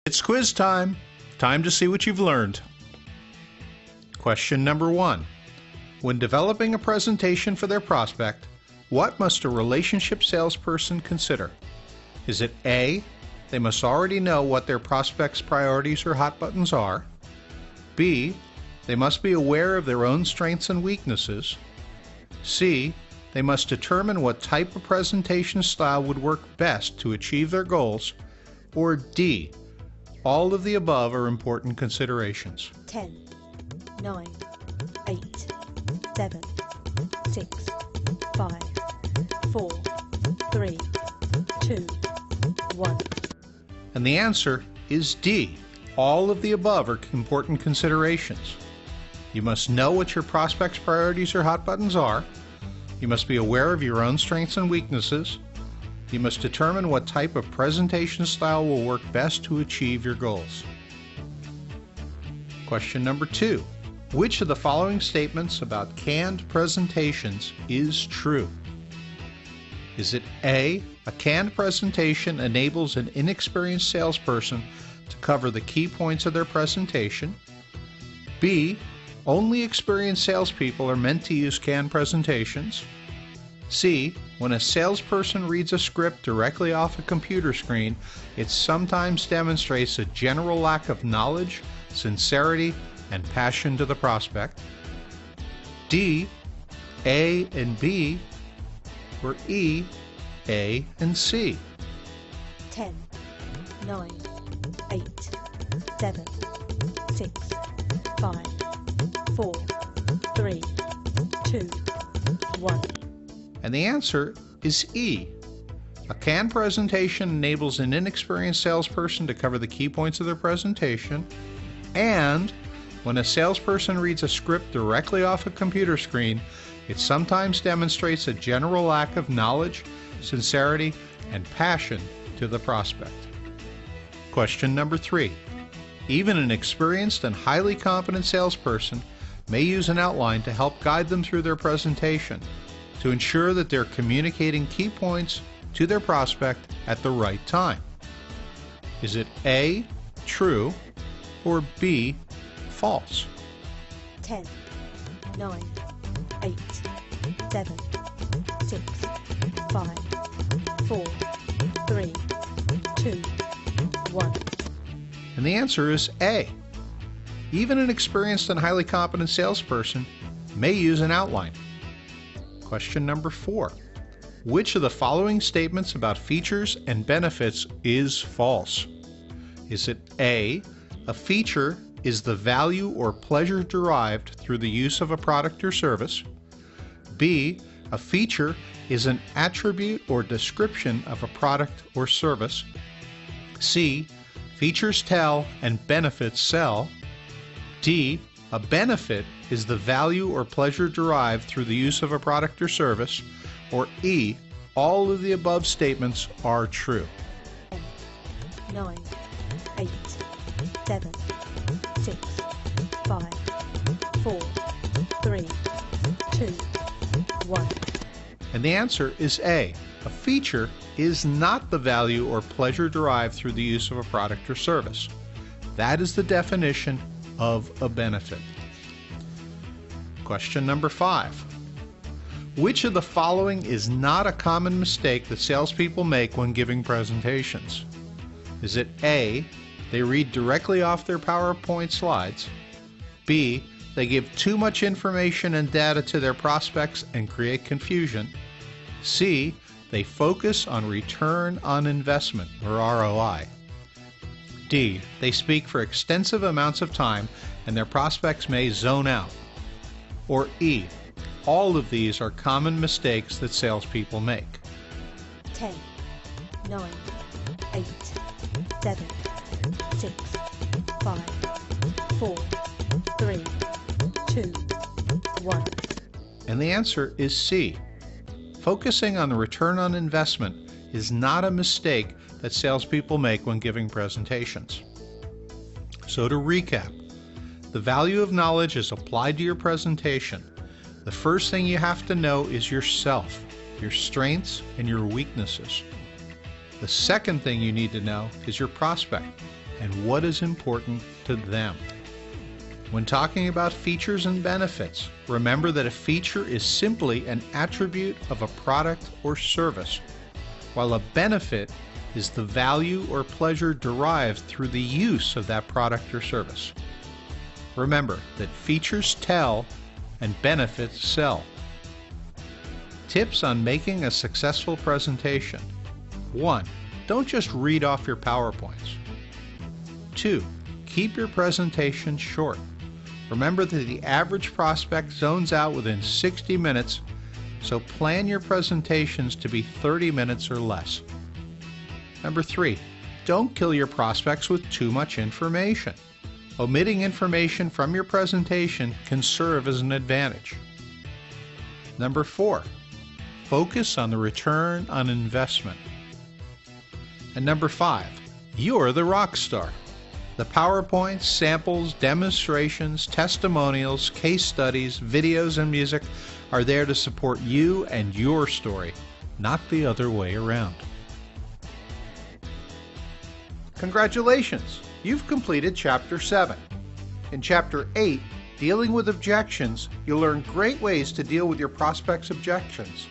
It's quiz time. Time to see what you've learned. Question number 1. When developing a presentation for their prospect, what must a relationship salesperson consider? Is it A, they must already know what their prospect's priorities or hot buttons are? B, they must be aware of their own strengths and weaknesses? C, they must determine what type of presentation style would work best to achieve their goals? Or D, all of the above are important considerations? 10, 9, 8, 7, 6, 5, 4, 3, 2, 1. And the answer is D. All of the above are important considerations. You must know what your prospect's priorities or hot buttons are. You must be aware of your own strengths and weaknesses. You must determine what type of presentation style will work best to achieve your goals. Question number 2. Which of the following statements about canned presentations is true? Is it A, a canned presentation enables an inexperienced salesperson to cover the key points of their presentation? B, only experienced salespeople are meant to use canned presentations? C, when a salesperson reads a script directly off a computer screen, it sometimes demonstrates a general lack of knowledge, sincerity, and passion to the prospect? D, A and B? Or E, A and C? 10, 9, 8, 7, 6, 5, 4, 3, 2, 1. And the answer is E. A canned presentation enables an inexperienced salesperson to cover the key points of their presentation, and when a salesperson reads a script directly off a computer screen, it sometimes demonstrates a general lack of knowledge, sincerity, and passion to the prospect. Question number 3. Even an experienced and highly competent salesperson may use an outline to help guide them through their presentation to ensure that they're communicating key points to their prospect at the right time. Is it A, true, or B, false? 10, 9, 8, 7, 6, 5, 4, 3, 2, 1. And the answer is A. Even an experienced and highly competent salesperson may use an outline. Question number 4. Which of the following statements about features and benefits is false? Is it A, a feature is the value or pleasure derived through the use of a product or service? B, a feature is an attribute or description of a product or service? C, features tell and benefits sell? D, a benefit is the value or pleasure derived through the use of a product or service? Or E, all of the above statements are true? 10, 9, 8, 7, 6, 5, 4, 3, 2, 1. And the answer is A. A feature is not the value or pleasure derived through the use of a product or service. That is the definition of a benefit. Question number 5. Which of the following is not a common mistake that salespeople make when giving presentations? Is it A, they read directly off their PowerPoint slides? B, they give too much information and data to their prospects and create confusion? C, they focus on return on investment, or ROI? D, they speak for extensive amounts of time and their prospects may zone out? Or E, all of these are common mistakes that salespeople make? 10, 9, 8, 7, 6, 5, 4, 3, 2, 1. And the answer is C. Focusing on the return on investment is not a mistake that salespeople make when giving presentations. So to recap, the value of knowledge is applied to your presentation. The first thing you have to know is yourself, your strengths and your weaknesses. The second thing you need to know is your prospect and what is important to them. When talking about features and benefits, remember that a feature is simply an attribute of a product or service, while a benefit is the value or pleasure derived through the use of that product or service. Remember that features tell and benefits sell. Tips on making a successful presentation. 1. Don't just read off your PowerPoints. 2. Keep your presentation short. Remember that the average prospect zones out within 60 minutes, so plan your presentations to be 30 minutes or less. Number 3. Don't kill your prospects with too much information. Omitting information from your presentation can serve as an advantage. Number 4. Focus on the return on investment. And number 5. You're the rock star. The PowerPoints, samples, demonstrations, testimonials, case studies, videos, and music are there to support you and your story, not the other way around. Congratulations! You've completed Chapter 7. In Chapter 8, Dealing with Objections, you'll learn great ways to deal with your prospects' objections.